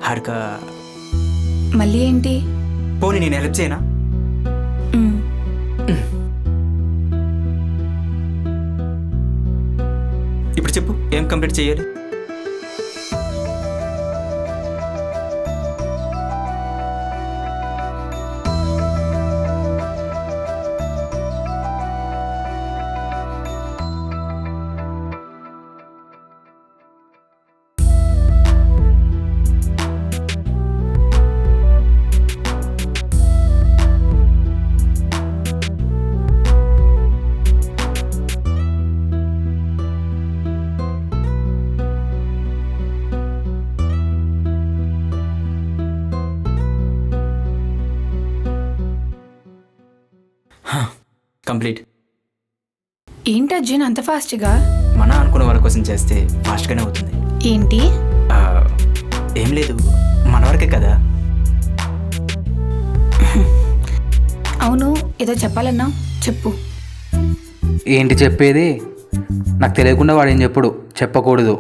హారిక మళ్ళీ ఏంటి? పోనీ నేను హెల్ప్ చేయనా? మ్, ఇప్పుడు చెప్పు, ఏం కంప్లీట్ చేయాలి? కంప్లీట్. ఏంటి అర్జున్ అంత ఫాస్ట్గా? మన అనుకున్న వాళ్ళ కోసం చేస్తే ఫాస్ట్గానే అవుతుంది. ఏంటి? ఆ, ఏం లేదు, మన వరకే కదా. అవును, ఏదో చెప్పాలన్నావు, చెప్పు. ఏంటి చెప్పేది? నాకు తెలియకుండా వాడు ఏం చెప్పడు, చెప్పకూడదు.